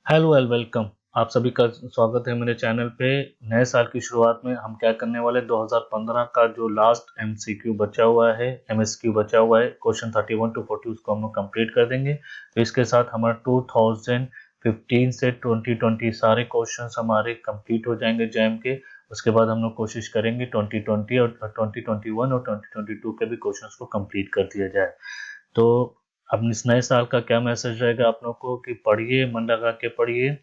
Hello and welcome. आप सभी का स्वागत है मेरे चैनल पे। नए साल की शुरुआत में हम क्या करने वाले 2015 का जो लास्ट एमसीक्यू बचा हुआ है, एमएसक्यू बचा हुआ है, क्वेश्चन 31 टू 40 उसको हम लोग कंप्लीट कर देंगे। तो इसके साथ हमारा 2015 से 2020 सारे क्वेश्चंस हमारे कंप्लीट हो जाएंगे जैम के। उसके बाद हम लोग कोशिश करेंगे 2020 और 2021 और 2022 के भी क्वेश्चंस को कंप्लीट कर दिया जाए। तो अब इस नए साल का क्या मैसेज रहेगा आप लोगों को कि पढ़िए, मन लगा के पढ़िए,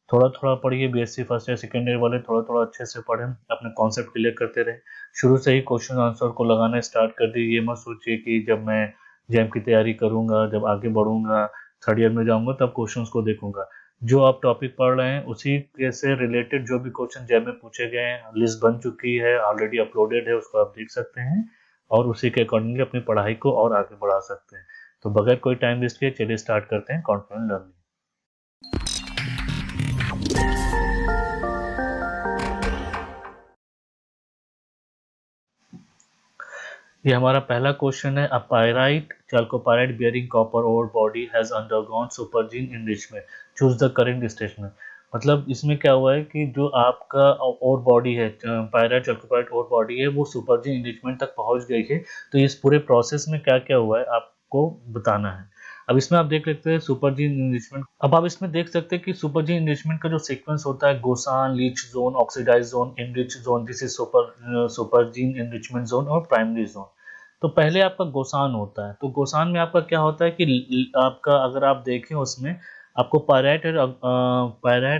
थोड़ा थोड़ा पढ़िए। BSc first year second year वाले थोड़ा थोड़ा अच्छे से पढ़ें, अपने कॉन्सेप्ट क्लियर करते रहे। शुरू से ही क्वेश्चन आंसर को लगाना स्टार्ट कर दिए। ये मत सोचिए कि जब मैं जैम की तैयारी करूंगा, जब आगे बढ़ूंगा, थर्ड ईयर में जाऊंगा तब क्वेश्चंस को देखूंगा। जो आप टॉपिक पढ़ रहे हैं उसी के से रिलेटेड जो भी क्वेश्चन जैम में पूछे गए हैं, लिस्ट बन चुकी है, ऑलरेडी अपलोडेड है, उसको आप देख सकते हैं और उसी के अकॉर्डिंगली अपनी पढ़ाई को और आगे बढ़ा सकते हैं। तो बगैर कोई टाइम वेस्ट किए चलिए स्टार्ट करते हैं कॉन्फिडेंट लर्निंग। ये हमारा पहला क्वेश्चन है। अ pyrite chalcopyrite bearing copper ore body has undergone supergene enrichment, choose the current statement। मतलब इसमें क्या हुआ है कि जो आपका ओर बॉडी है, पायराइट chalcopyrite ओर बॉडी है, वो सुपरजीन एनरिचमेंट तक पहुंच गई है। तो इस पूरे प्रोसेस में क्या क्या हुआ है आपको बताना है। अब इसमें आप देख सकते हैं सुपरजीन एनरिचमेंट। अब आप इसमें देख सकते हैं कि सुपरजीन एनरिचमेंट का जो सीक्वेंस होता है, gossan, leach zone, oxidize zone, enrich zone, this is supergene enrichment zone और प्राइमरी जोन। तो पहले आपका गोसान होता है। तो गोसान में आपका क्या होता है कि आपका अगर आप देखें उसमें आपको पायराइट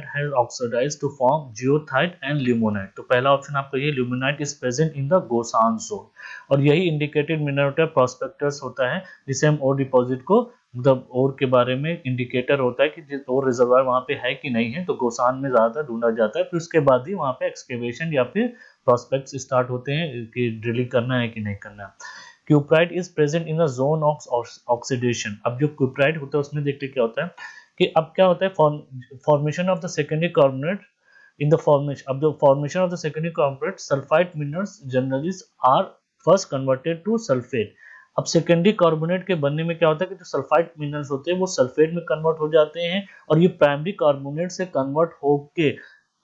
है oxidize to form goethite and limonite. तो पहला ऑप्शन आपका ये limonite is present in the gossan zone और यही इंडिकेटेड मिनरल होता है, प्रोस्पेक्टस होता है, जिसे हम और डिपॉजिट को मतलब और के बारे में इंडिकेटर होता है कि और रिजर्वायर वहाँ पे है कि नहीं है। तो गोसान में ज्यादा ढूंढा जाता है, फिर उसके बाद ही वहाँ पे एक्सकेवेशन या फिर प्रोस्पेक्ट्स स्टार्ट होते हैं कि ड्रिलिंग करना है कि नहीं करना। Cuprite is present in the zone of oxidation. अब जो क्यूप्राइट होता है उसमें देखते क्या होता है कि अब क्या होता है, formation of the secondary carbonate in the formation. अब जो formation of the secondary carbonate, sulphide minerals generally are first converted to sulphate. अब सेकेंडरी कार्बोनेट के बनने में क्या होता है कि जो सल्फाइड मिनरल्स होते हैं वो सल्फेट में कन्वर्ट हो जाते हैं और ये प्राइमरी कार्बोनेट से कन्वर्ट होके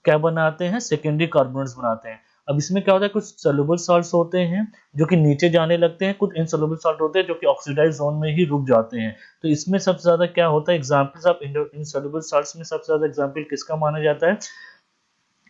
क्या बनाते हैं, सेकेंडरी कार्बोनेट्स बनाते हैं। अब इसमें क्या होता है, कुछ सॉल्युबल साल्ट्स होते हैं जो कि नीचे जाने लगते हैं, कुछ इनसॉल्युबल साल्ट होते हैं जो कि ऑक्सीडाइज जोन में ही रुक जाते हैं। तो इसमें सबसे ज्यादा क्या होता है, एग्जांपल्स ऑफ इनसॉल्युबल साल्ट्स में सबसे ज्यादा एग्जांपल किसका माना जाता है,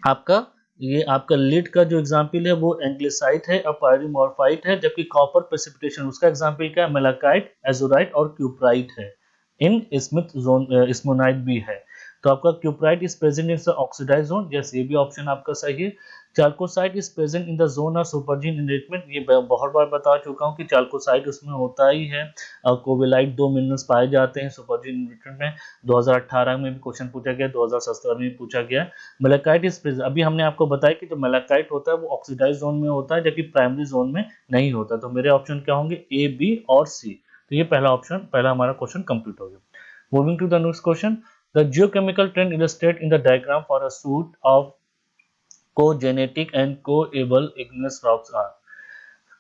आपका ये आपका लीड का जो एग्जांपल है वो एंग्लिसाइट है और पायरीमॉर्फाइट है, जबकि कॉपर प्रेसिपिटेशन उसका एग्जांपल क्या है, मेलाकाइट, एजोराइट और क्यूप्राइट है। इन स्मिथ जोन स्मोनाइट भी है। तो आपका cuprite is present in the oxidize zone, yes ये भी ऑप्शन आपका सही है। Chalcocite is present in the zone of supergene enrichment, ये बहुत बार बता चुका हूँ कि चाल्कोसाइट उसमें होता ही है। कोवेलाइट दो मिनरल्स पाए जाते हैं सुपरजीन एनरिचमेंट में। 2018 में भी क्वेश्चन पूछा गया, 2017 में भी पूछा गया। मेलाकाइट इज प्रेजेंट, अभी हमने आपको बताया कि जो मेलाकाइट होता है वो ऑक्सीडाइज जोन में होता है जबकि प्राइमरी जोन में नहीं होता। तो मेरे ऑप्शन क्या होंगे, ए, बी और सी। तो ये पहला ऑप्शन, पहला हमारा क्वेश्चन कंप्लीट हो गया। Moving to the next question, the geochemical trend illustrate in the diagram for a suite of cogenetic and coeval igneous rocks are.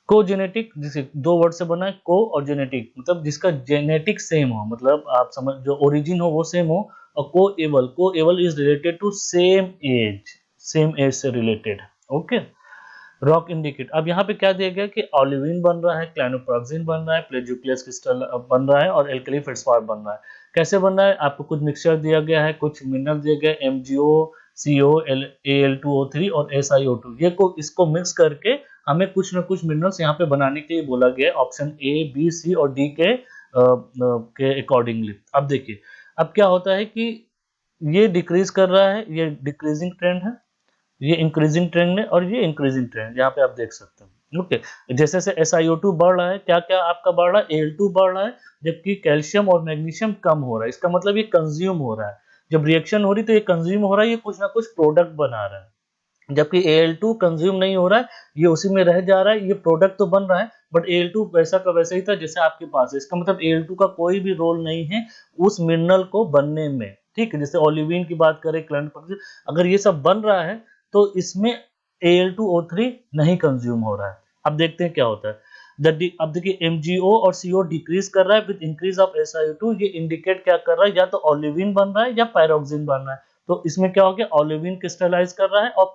Cogenetic जिसे दो वर्ड से बना है, को और जेनेटिक, मतलब जिसका जेनेटिक सेम हो, मतलब आप समझ जो ओरिजिन हो वो सेम हो। और coeval, coeval is related to same age से रिलेटेड। ओके। रॉक इंडिकेट, अब यहाँ पे क्या दिया गया कि ओलिविन बन रहा है, क्लाइनोप्रोक्सिन बन रहा है, प्लेजियोक्लेस क्रिस्टल बन रहा है और एल्कली फेल्डस्पार बन रहा है। कैसे बन रहा है, आपको कुछ मिक्सचर दिया गया है, कुछ मिनरल दिया गया है, MgO, CO, Al2O3 और SiO2। ये को इसको मिक्स करके हमें कुछ ना कुछ मिनरल्स यहाँ पे बनाने के लिए बोला गया है, ऑप्शन A, B, C और D के अकॉर्डिंगली। अब देखिए अब क्या होता है कि ये डिक्रीज कर रहा है, ये डिक्रीजिंग ट्रेंड है, ये इंक्रीजिंग ट्रेंड है और ये इंक्रीजिंग ट्रेंड, यहाँ पे आप देख सकते हैं। ओके। जैसे जैसे SiO2 बढ़ रहा है, क्या क्या आपका बढ़ रहा है, Al2 बढ़ रहा है, जबकि कैल्शियम और मैग्नीशियम कम हो रहा है। इसका मतलब ये कंज्यूम हो रहा है, जब रिएक्शन हो रही तो ये कंज्यूम हो रहा है, ये कुछ ना कुछ प्रोडक्ट बना रहा है। जबकि Al2 कंज्यूम नहीं हो रहा है, ये उसी में रह जा रहा है, ये प्रोडक्ट तो बन रहा है बट Al2 वैसा का वैसा ही था जैसे आपके पास है। इसका मतलब Al2 का कोई भी रोल नहीं है उस मिनरल को बनने में। ठीक है, जैसे ओलिविन की बात करें, अगर ये सब बन रहा है तो इसमें Al2O3 नहीं कंज्यूम हो रहा है। अब देखते हैं क्या होता है। अब देखिए MgO और CO डिक्रीज कर रहा है विद इंक्रीज ऑफ SiO2, ये इंडिकेट क्या कर रहा है, या तो ओलेविन बन रहा है या पायरोक्सिन बन रहा है। तो इसमें क्या हो गया, ओलेविन क्रिस्टलाइज कर रहा है और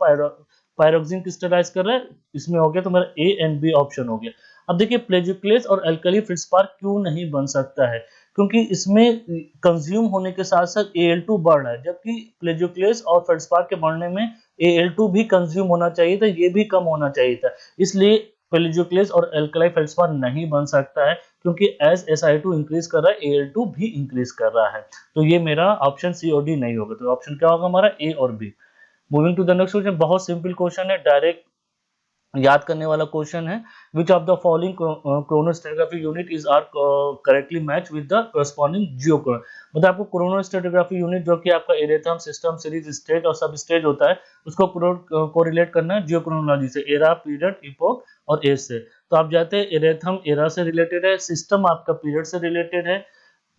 पायरोक्सिन क्रिस्टलाइज कर रहा है, इसमें हो गया तो मेरा A एंड B ऑप्शन हो गया। अब देखिए प्लेजियोक्लेस और अल्कली फेल्डस्पार क्यों नहीं बन सकता है, क्योंकि इसमें कंज्यूम होने के साथ साथ Al2 बढ़ रहा है, जबकि प्लेजियोक्लेस और फेल्डस्पार के बढ़ने में Al2 भी कंज्यूम होना चाहिए था, ये भी कम होना चाहिए था, इसलिए प्लेजियोक्लेस और अल्कली फेल्डस्पार नहीं बन सकता है, क्योंकि एज SI2 इंक्रीज कर रहा है Al2 भी इंक्रीज कर रहा है। तो ये मेरा ऑप्शन C और D नहीं होगा, तो ऑप्शन क्या होगा हमारा A और B। Moving to the next question, बहुत सिंपल क्वेश्चन है, डायरेक्ट याद करने वाला क्वेश्चन है। Which of the following chronostratigraphy unit is are correctly match with the corresponding geochron. मतलब आपको क्रोनोस्टेटोग्राफी यूनिट जो कि आपका एरेथम, सिस्टम, सीरीज, स्टेज और सब स्टेज होता है, उसको कोरिलेट करना है जियोक्रोनोलॉजी से, एरा, पीरियड, इपोक और एज से। तो आप जाते हैं एरेथम एरा से रिलेटेड है, सिस्टम आपका पीरियड से रिलेटेड है,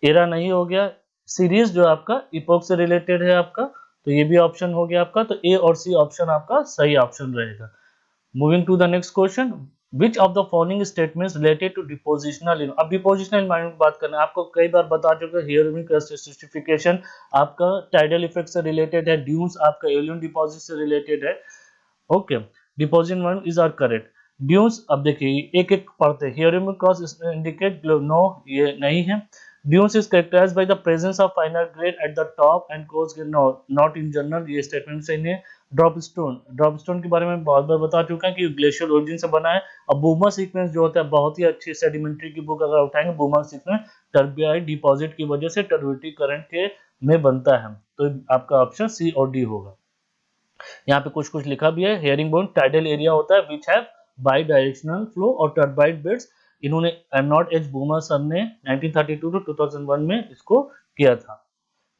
एरा नहीं हो गया, सीरीज जो आपका इपोक से रिलेटेड है आपका, तो ये भी ऑप्शन हो गया आपका, तो ए और सी ऑप्शन आपका सही ऑप्शन रहेगा। Moving to the next question, which of the following statements related to depositional environment? अब depositional environment की बात करना है, आपको कई बार बता चुका है, हेयरिंग जस्टिफिकेशन आपका टाइडल इफेक्ट से रिलेटेड है, ड्यून्स आपका एलियन डिपॉजिट से रिलेटेड है। Okay, deposit environment is are correct. Dunes, अब देखिए एक एक पढ़ते हैं, हेयरिंग कॉज इंडिकेट, नो ये नहीं है। Dunes is characterized by the presence of finer grade at the top and coarse grain not in general, ये स्टेटमेंट सही है। ड्रॉपस्टोन के बारे में बहुत बार बता चुका है कि ग्लेशियर ओरिजिन से बना है। अब बूमर सीक्वेंस जो होता है, बहुत ही अच्छी सेडिमेंट्री की बुक अगर उठाएंगे, बूमर सीक्वेंस टर्बियाइड डिपॉजिट की वजह से टर्बिडिटी करंट के में बनता है, तो आपका ऑप्शन सी और डी होगा। यहाँ पे कुछ कुछ लिखा भी है, हेयरिंग बोन टाइडल एरिया होता है which have by directional flow और टर्बाइड बेड्स, इन्होंने am not H boomer sir ने 1932 टू 2001 में इसको किया था।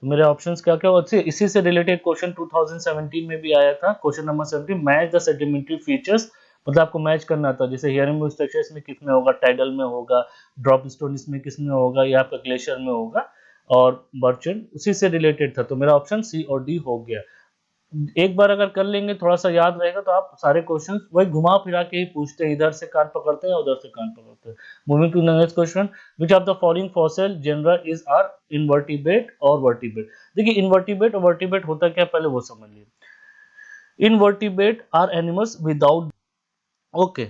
तो मेरे ऑप्शंस क्या क्या होते हैं, इसी से रिलेटेड क्वेश्चन 2017 में भी आया था, question number 17, match the sedimentary features, मतलब आपको मैच करना था, जैसे हियरिंग बोन स्ट्रक्चर इसमें किस में होगा, टाइडल में होगा, ड्रॉप स्टोन इसमें किस में होगा, या आपका ग्लेशियर में होगा, और बर्चन उसी से रिलेटेड था, तो मेरा ऑप्शन सी और डी हो गया। एक बार अगर कर लेंगे, थोड़ा सा याद रहेगा, तो आप सारे क्वेश्चंस वही घुमा फिरा के ही पूछते हैं, इधर से कान पकड़ते हैं उधर से कान पकड़ते हैं। Moving to the next question, which of the following fossil genera is are invertebrate और वर्टिब्रेट। देखिए इनवर्टिब्रेट और वर्टिब्रेट होता क्या, पहले वो समझ लीजिए। Invertebrate are animals without, okay,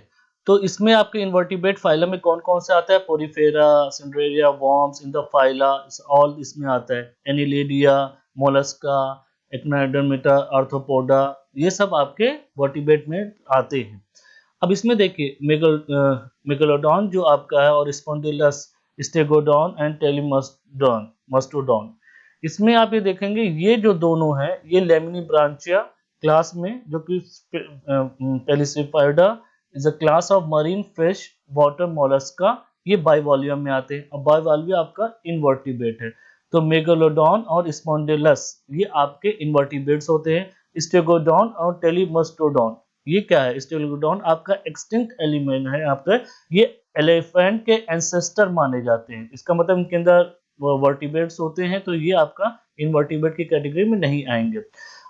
तो इसमें आपके इनवर्टिब्रेट फाइलम में कौन कौन से आता है, Porifera, Cnidaria, worms in the phyla, all इसमें आता है, एनिलिडिया, मोलस्का, एक्नाइडर्मिटा, आर्थ्रोपोडा, ये सब आपके वर्टिब्रेट में आते हैं। अब इसमें देखिए मेगालोडॉन जो आपका है, और स्पॉन्डिलस, स्टेगोडॉन एंड टेलिमस्टोडॉन मस्टोडॉन, इसमें आप ये देखेंगे, ये जो दोनों हैं ये लेमिनी ब्रांचिया क्लास में, जो कि Pelecypoda is a class of marine fresh water mollusca, ये बाइवॉल्यूम में आते हैं। अब बाइवॉल्यूम आपका इनवर्टिब्रेट है, तो मेगालोडॉन और स्पॉन्डिलस ये आपके इनवर्टिब्रेट्स होते हैं। स्टेगोडॉन और टेलिमस्टोडॉन ये क्या है, स्टेगोडॉन आपका एक्सटिंक्ट एलिमेंट है आपका, ये एलिफेंट के एंसेस्टर माने जाते हैं, इसका मतलब इनके अंदर वर्टिब्रेट्स होते हैं, तो ये आपका इनवर्टिब्रेट की कैटेगरी में नहीं आएंगे।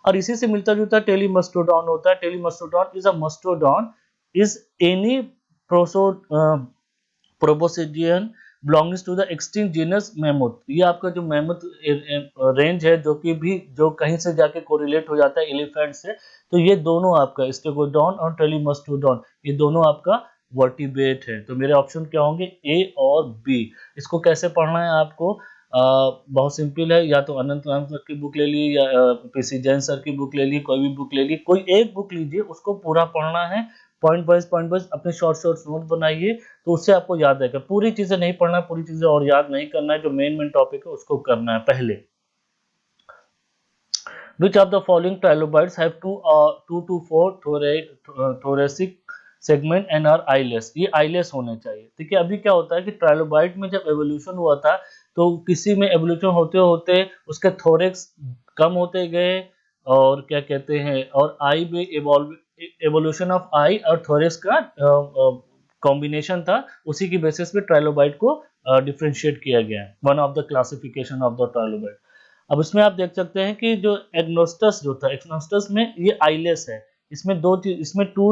और इसी से मिलता जुलता टेलिमस्टोडॉन होता है। टेलिमस्टोडॉन is a mastodon is any proboscidean belongs to the extinct genus mammoth, ये आपका जो मैमथ रेंज है, जो कि भी जो कहीं से जाके कोरिलेट हो जाता है एलिफेंट से, तो ये दोनों आपका स्टेगोडॉन और टेलिमस्टोडॉन ये दोनों आपका वर्टिब्रेट है। तो मेरे ऑप्शन क्या होंगे, ए और बी। इसको कैसे पढ़ना है आपको, बहुत सिंपल है, या तो अनंत राम सर की बुक ले ली, या पीसी जैन सर की बुक ले ली, कोई भी बुक ले ली, कोई एक बुक लीजिए, उसको पूरा पढ़ना है, पॉइंट वाइज अपने शॉर्ट नोट बनाइए, तो उससे आपको याद रहेगा। पूरी चीजें नहीं पढ़ना, पूरी चीजें और याद नहीं करना है, जो मेन टॉपिक है उसको करना है पहले। Which of the following trilobites have 2 to 4 thoracic segment and are eyeless? ये eyeless होने चाहिए। ठीक है, अभी क्या होता है कि ट्राइलोबाइट में जब एवोल्यूशन हुआ था, तो किसी में एवोल्यूशन होते होते उसके थोरेक्स कम होते गए, और क्या कहते हैं, और आई में एवोल्यूशन ऑफ आई और थोरेक्स का कॉम्बिनेशन था, उसी की बेसिस पे ट्राइलोबाइट को डिफरेंशिएट किया गया है, one of the classification of the trilobite. अब इसमें आप देख सकते हैं कि जो एग्नोस्टस जो था, एग्नोस्टस में ये आईलेस है, इसमें दो चीज, इसमें टू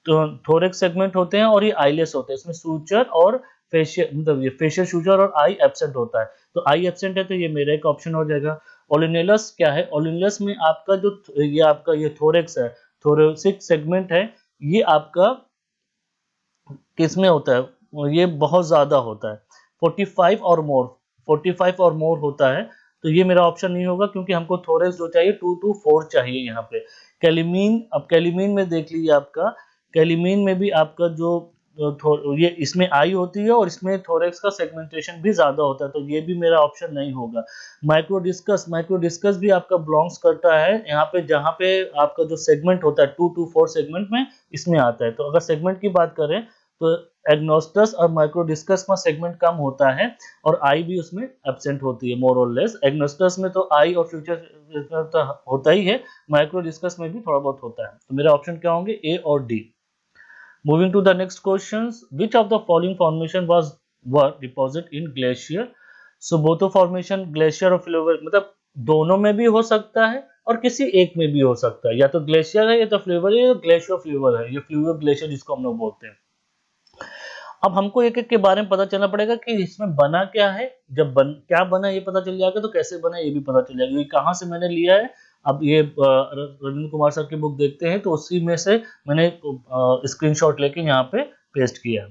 थोरेक्स सेगमेंट होते हैं और ये आईलेस होते हैं। इसमें सूचर और फेशियल, मतलब ये फेशियल सूचर और आई एब्सेंट होता है। तो आई एब्सेंट है तो ये मेरा एक ऑप्शन हो जाएगा। ओलिनेलस क्या है? ओलिनेलस में आपका जो ये आपका ये थोरेक्स है, थोरेसिक सेगमेंट है, ये आपका किसमें होता है? ये बहुत ज्यादा होता है, 45 और मोर, 45 और मोर होता है। तो ये मेरा ऑप्शन नहीं होगा क्योंकि हमको थोरेक्स जो चाहिए 2 to 4 चाहिए यहाँ पे। कैलिमीन, अब कैलिमीन में देख लीजिए आपका, कैलिमीन में भी आपका जो ये इसमें आई होती है और इसमें थोरेक्स का सेगमेंटेशन भी ज्यादा होता है, तो ये भी मेरा ऑप्शन नहीं होगा। माइक्रोडिस्कस, माइक्रोडिस्कस भी आपका बिलोंग्स करता है यहाँ पे, जहाँ पे आपका जो सेगमेंट होता है 2 to 4 सेगमेंट में इसमें आता है। तो अगर सेगमेंट की बात करें तो एग्नोस्टस और माइक्रोडिस्कस में सेगमेंट कम होता है और आई भी उसमें एब्सेंट होती है मोर और लेस। एग्नोस्टस में तो आई और फ्यूचर तो होता ही है, माइक्रोडिस्कस में भी थोड़ा बहुत होता है। तो मेरा ऑप्शन क्या होंगे? ए और D. Moving to the next question, which of the following formation were deposit in glacier? सुबोतो फॉर्मेशन ग्लेशियर और फ्लूवियल, मतलब दोनों में भी हो सकता है और किसी एक में भी हो सकता है, या तो ग्लेशियर है या तो फ्लूवियल है या ग्लेशियर फ्लूवियल है, ये फ्लूवियल ग्लेशियर जिसको हम लोग बोलते हैं। अब हमको एक एक के बारे में पता चलना पड़ेगा कि इसमें बना क्या है। जब क्या बना ये पता चल जाएगा तो कैसे बना ये भी पता चल जाएगा, ये कहाँ से मैंने लिया है। अब ये रविंद्र कुमार सर की बुक देखते हैं तो उसी में से मैंने स्क्रीनशॉट लेके यहाँ पे पेस्ट किया।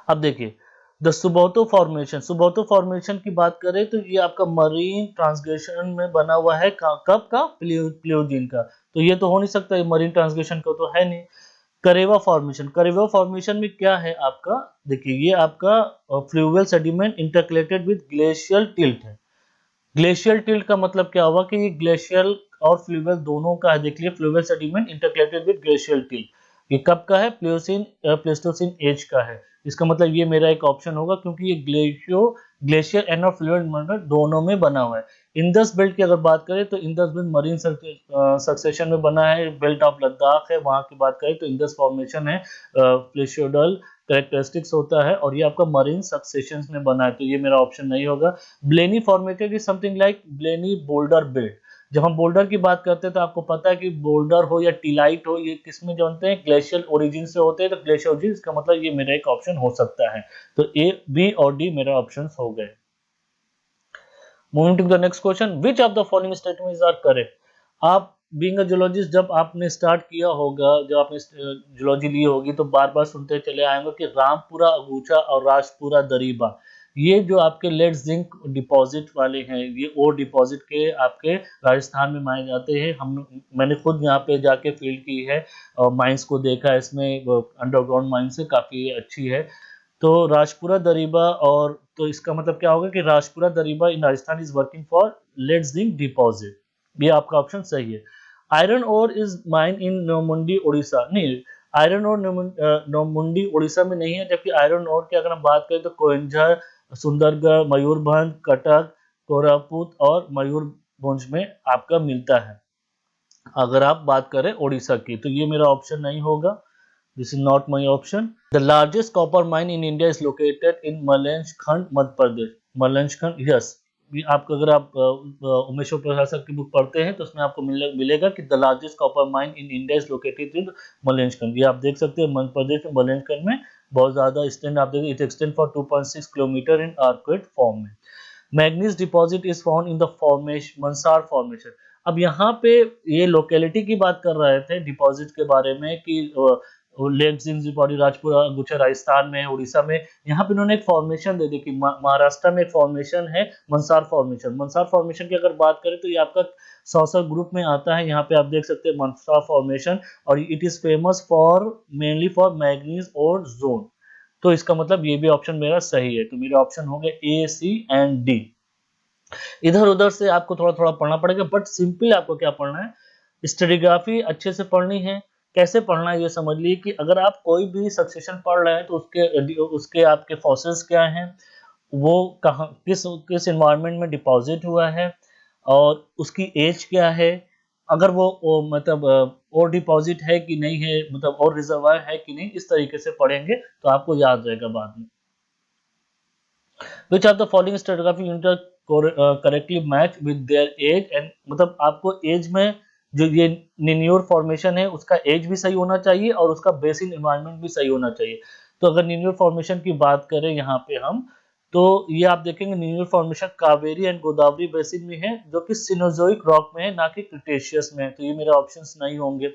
अब देखिए द सुबोतो फॉर्मेशन, सुबोतो फॉर्मेशन की बात करें तो ये आपका मरीन ट्रांसग्रेशन में बना हुआ है। कब का? प्लियोजीन का। तो ये तो हो नहीं सकता, ये मरीन ट्रांसग्रेशन का तो है नहीं। करेवा फॉर्मेशन, करेवा फॉर्मेशन में क्या है आपका? देखिए ये आपका fluvial sediment intercalated with glacial tilt है। ग्लेशियल टिल्ट का मतलब क्या हुआ कि ये ग्लेशियल और फ्लूवियल दोनों का है। देखिए fluvial sediment intercalated with glacial tilt, ये कब का है? प्लेस्टोसिन एज का है। इसका मतलब ये मेरा एक ऑप्शन होगा क्योंकि ये ग्लेशियर एंड और फ्लूवियल दोनों में बना हुआ है। इंडस बेल्ट की अगर बात करें तो इंडस बेल्ट मरीन सक्सेशन में बना है, बेल्ट ऑफ लद्दाख है, वहां की बात करें तो इंडस फॉर्मेशन है, प्लेशियोडल कैरेक्टरिस्टिक्स होता है और ये आपका मरीन सक्सेशन में बना है, तो ये मेरा ऑप्शन नहीं होगा। Blaini formatted is something like Blaini boulder belt. जब हम बोल्डर की बात करते हैं तो आपको पता है कि बोल्डर हो या टीलाइट हो, ये किसमें जानते हैं? ग्लेशियल ओरिजिन से होते हैं, तो ग्लेशियल ओरिजिन, इसका मतलब ये मेरा एक ऑप्शन हो सकता है। तो ए, बी और डी मेरा ऑप्शन हो गए। Moving to the next question, which of the following statements are correct? आप बीइंग अ जूलॉजिस्ट, जब आपने स्टार्ट किया होगा, जब आपने जूलॉजी ली होगी तो बार बार सुनते चले आएंगे कि रामपुरा अगूचा और राजपुरा दरीबा, ये जो आपके लेड जिंक डिपॉजिट वाले हैं, ये और डिपॉजिट के आपके राजस्थान में माने जाते हैं। मैंने खुद यहाँ पे जाके फील्ड की है और माइंस को देखा है, इसमें अंडरग्राउंड माइंस है, काफी अच्छी है। तो राजपुरा दरीबा, और तो इसका मतलब क्या होगा कि Rajpura Dariba in Rajasthan is working for lead zinc deposit, ये आपका ऑप्शन सही है। Iron ore is mine in Noamundi Orissa, नहीं, आयरन ओर नोमुंडी उड़ीसा में नहीं है, जबकि आयरन ओर की अगर हम बात करें तो कोइंझर, सुंदरगढ़, मयूरभंज, कटक, कोरापुट और मयूरभंज में आपका मिलता है। अगर आप बात करें उड़ीसा की तो ये मेरा ऑप्शन नहीं होगा, this is not my option. The largest copper mine in India is located in Malanjkhand Madhya Pradesh. Malanjkhand, yes, आपको अगर आप उमेश्वर प्रसाद सर की बुक पढ़ते हैं तो उसमें आपको मिलेगा कि the largest copper mine in India is located in Malanjkhand. ये आप देख सकते हैं मध्य प्रदेश में मलंजखंड में बहुत ज्यादा एक्सटेंड, आप देखिए it extend for 2.6 kilometre in arcuate form में। Manganese deposit is found in the formation Mansar formation. अब यहाँ पे ये लोकेलिटी की बात कर रहे थे डिपॉजिट के बारे में कि लेग जिंक डिपॉजिट राजपुरा गुच्छा राजस्थान में, उड़ीसा में। यहाँ पे इन्होंने एक फॉर्मेशन दे दी कि महाराष्ट्र में एक फॉर्मेशन है मंसार फॉर्मेशन। मंसार फॉर्मेशन की अगर बात करें तो ये आपका सौसर ग्रुप में आता है। यहाँ पे आप देख सकते हैं मंसार फॉर्मेशन, और it is famous for mainly for manganese और जोन। तो इसका मतलब ये भी ऑप्शन मेरा सही है, तो मेरे ऑप्शन हो गए ए, सी एंड डी। इधर उधर से आपको थोड़ा थोड़ा पढ़ना पड़ेगा, बट सिंपली आपको क्या पढ़ना है, स्टेरिग्राफी अच्छे से पढ़नी है। कैसे पढ़ना है ये समझ लीजिए कि अगर आप कोई भी सक्सेशन पढ़ रहे हैं तो उसके आपके फॉसिल्स क्या हैं, वो कहाँ किस किस एनवायरनमेंट में डिपॉजिट हुआ है, और उसकी एज क्या है, अगर वो मतलब और डिपॉजिट है कि नहीं है, मतलब और रिजर्वायर है कि नहीं, इस तरीके से पढ़ेंगे तो आपको याद रहेगा बाद में। Which of the following stratigraphic units correctly match with their age and, मतलब आपको एज में जो ये निन्योर फॉर्मेशन है उसका एज भी सही होना चाहिए और उसका बेसिन एनवायरनमेंट भी सही होना चाहिए। तो अगर निन्योर फॉर्मेशन की बात करें यहाँ पे हम, तो ये आप देखेंगे Niniyur formation Kaveri and Godavari basin में है, जो कि सिनोजोइक रॉक में है, ना कि क्रिटेशियस में है, तो ये मेरे ऑप्शंस नहीं होंगे।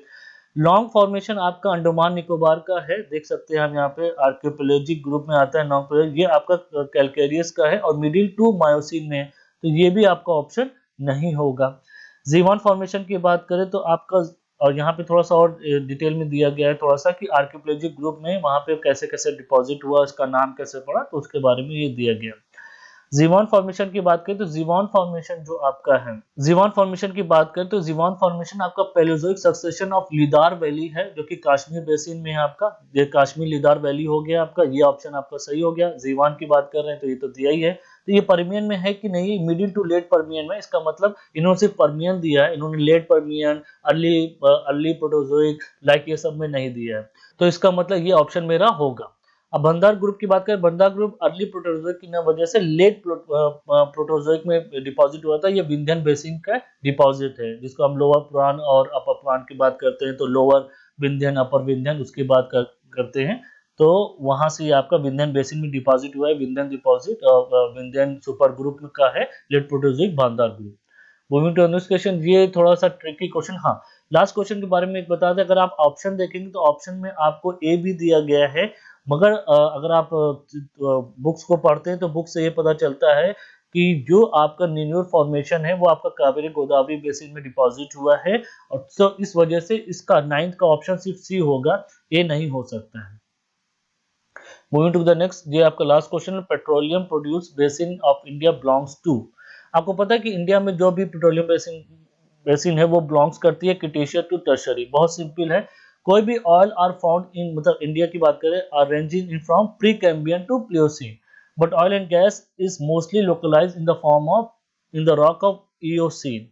लॉन्ग फॉर्मेशन आपका अंडमान निकोबार का है, देख सकते हैं हम यहाँ पे आर्कियोपेलाजिक ग्रुप में आता है लॉन्ग, ये आपका कैलकेरियस का है और मिडिल टू मायोसिन में है, तो ये भी आपका ऑप्शन नहीं होगा। जीवान फॉर्मेशन की बात करें तो आपका, और यहाँ पे थोड़ा सा और डिटेल में दिया गया है थोड़ा सा कि आर्कियोपेलाजिक ग्रुप में वहां पे कैसे कैसे डिपॉजिट हुआ, उसका नाम कैसे पड़ा, तो उसके बारे में ये दिया गया। जीवान फॉर्मेशन की बात करें तो जीवान फॉर्मेशन जो आपका है, जीवान फॉर्मेशन की बात करें तो जीवान फॉर्मेशन आपका पैलेओजोइक सक्सेशन ऑफ लिदार वैली है, जो कि कश्मीर बेसिन में है आपका, ये कश्मीर लिदार वैली हो गया आपका, ये ऑप्शन आपका सही हो गया। जीवान की बात कर रहे हैं तो ये तो दिया ही है। तो ये पर्मियन में है कि नहीं, मिडिल टू लेट पर्मियन में, इसका मतलब इन्होंने सिर्फ पर्मियन दिया है, इन्होंने late Permian, early early Proterozoic like ये सब में नहीं दिया है, तो इसका मतलब ये ऑप्शन मेरा होगा। अब बंदार ग्रुप की बात करें, बंदार ग्रुप अर्ली प्रोटोजोइक की वजह से लेट प्रोटोजोइक में डिपॉजिट हुआ था, ये विंध्यन बेसिन का डिपॉजिट है, जिसको हम लोअर पुरान और अपर पुरान की बात करते हैं, तो लोअर विंध्यन अपर विंध्यन उसकी बात करते हैं, तो वहां से ये आपका विंध्यन बेसिन में डिपॉजिट हुआ है, विंध्यन डिपॉजिट और विंध्यन सुपर ग्रुप का है late Proterozoic Bhander group. Moving to next question, ये थोड़ा सा ट्रिकी क्वेश्चन, हाँ लास्ट क्वेश्चन के बारे में एक बता दें, अगर आप ऑप्शन देखेंगे तो ऑप्शन में आपको ए भी दिया गया है, मगर अगर आप बुक्स को पढ़ते हैं तो बुक से ये पता चलता है कि जो आपका निन्योर फॉर्मेशन है वो आपका कावेरी गोदावरी बेसिन में डिपॉजिट हुआ है, और तो इस वजह से इसका 9th का ऑप्शन सिर्फ सी होगा, ए नहीं हो सकता है। मूविंग टू द नेक्स्ट, ये आपका लास्ट क्वेश्चन है, petroleum produce basin of India belongs to. आपको पता है कि इंडिया में जो भी पेट्रोलियम बेसिन है वो बिलोंग्स करती है क्रिटेशियस टू टर्शियरी। बहुत सिंपल है, कोई भी ऑयल आर फाउंड इन, मतलब इंडिया की बात करें, are ranging in from Precambrian to Pliocene, but oil and gas is mostly localised in the form of in the rock of Eocene.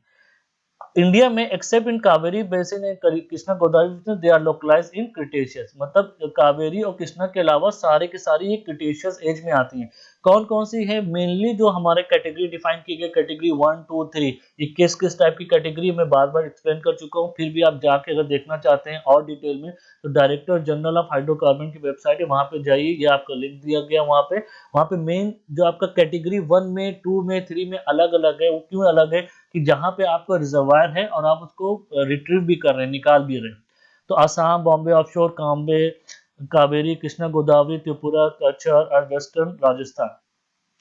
India में except in Kaveri basin and Krishna Godavari they are localised in Cretaceous, मतलब कावेरी और कृष्णा के अलावा सारे के सारे ये Cretaceous as में आती हैं। कौन कौन सी है, मेनली जो हमारे कैटेगरी डिफाइन की गई, कैटेगरी 1 2 3, ये किस किस टाइप की कैटेगरी मैं बार बार एक्सप्लेन कर चुका हूँ, फिर भी आप जाके अगर देखना चाहते हैं और डिटेल में तो डायरेक्टर जनरल ऑफ हाइड्रोकार्बन की वेबसाइट है, वहां पे जाइए, ये आपका लिंक दिया गया वहां पे मेन जो आपका कैटेगरी 1 में 2 में 3 में अलग अलग है, वो क्यों अलग है कि जहां पे आपका रिजर्वायर है और आप उसको रिट्रीव भी कर रहे हैं, निकाल भी रहे हैं, तो आसाम, बॉम्बे ऑफशोर, काम्बे, कावेरी, कृष्णा गोदावरी, त्रिपुरा, कच्छ और वेस्टर्न राजस्थान,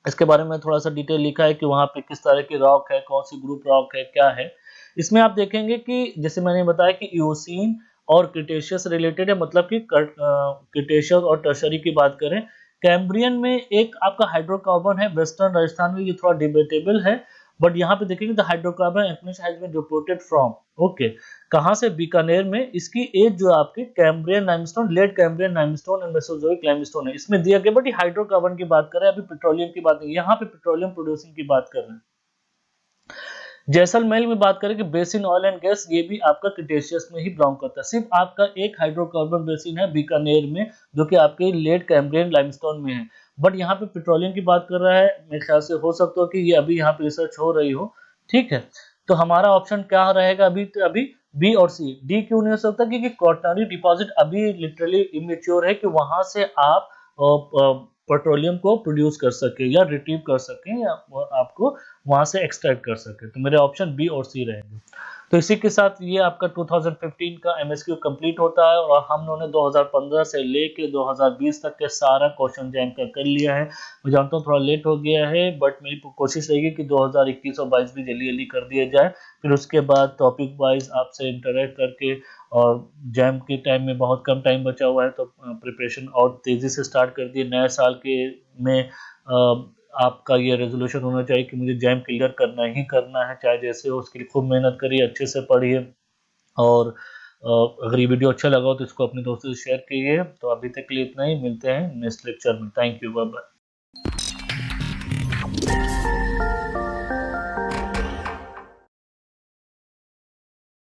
इसके बारे में थोड़ा सा डिटेल लिखा है कि वहां पे किस तरह की रॉक है, कौन सी ग्रुप रॉक है, क्या है। इसमें आप देखेंगे कि जैसे मैंने बताया कि इओसीन और क्रिटेशियस रिलेटेड है, मतलब कि क्रिटेशियस और टर्शरी की बात करें, कैम्ब्रियन में एक आपका हाइड्रोकार्बन है वेस्टर्न राजस्थान में, ये थोड़ा डिबेटेबल है, बट यहाँ पे देखेंगे the hydrocarbon activity has been reported from, okay, कहां से, बीकानेर में, इसकी एज जो आपकी Cambrian limestone, late Cambrian limestone and Mesozoic limestone है, इसमें दिया गया, बट ये हाइड्रोकार्बन की बात कर रहे हैं, अभी पेट्रोलियम की बात नहीं, यहाँ पे पेट्रोलियम प्रोड्यूसिंग की बात कर रहे हैं। जैसलमेर में बात करें कि बेसिन ऑयल एंड गैस, ये भी आपका क्रिटेशियस में ही बिलोंग करता है, सिर्फ आपका एक हाइड्रोकार्बन बेसिन है बीकानेर में, जो कि आपके लेट कैम्ब्रियन लाइमस्टोन में है, बट यहाँ पे पेट्रोलियम की बात कर रहा है, मेरे ख्याल से हो सकता है कि ये अभी यहाँ पे रिसर्च हो रही हो, ठीक है। तो हमारा ऑप्शन क्या रहेगा अभी, तो अभी बी और सी, डी क्यों नहीं हो सकता, क्योंकि क्वाटरनरी डिपॉजिट अभी लिटरली इमेच्योर है कि वहां से आप पेट्रोलियम को प्रोड्यूस कर सके या रिट्रीव कर सके या आपको वहां से एक्सट्रैक्ट कर सके, तो मेरे ऑप्शन बी और सी रहेंगे। तो इसी के साथ ये आपका 2015 का एमएसक्यू कंप्लीट होता है, और हम लोगों ने 2015 से लेके 2020 तक के सारा क्वेश्चन जैम कर लिया है। मैं जानता हूँ थोड़ा लेट हो गया है, बट मेरी कोशिश रहेगी कि 2021 और 22 भी जल्दी जल्दी कर दिया जाए, फिर उसके बाद टॉपिक वाइज आपसे इंटरेक्ट करके, और जैम के टाइम में बहुत कम टाइम बचा हुआ है, तो प्रिपरेशन और तेजी से स्टार्ट कर दिए। नए साल के में आपका ये रेजोल्यूशन होना चाहिए कि मुझे जैम क्लियर करना ही करना है, चाहे जैसे हो, उसके लिए खूब मेहनत करिए, अच्छे से पढ़िए, और अगर ये वीडियो अच्छा लगा हो तो इसको अपने दोस्तों से शेयर कीजिए। तो अभी तक के लिए इतना ही, मिलते हैं नेक्स्ट लेक्चर में। Thank you, bye bye.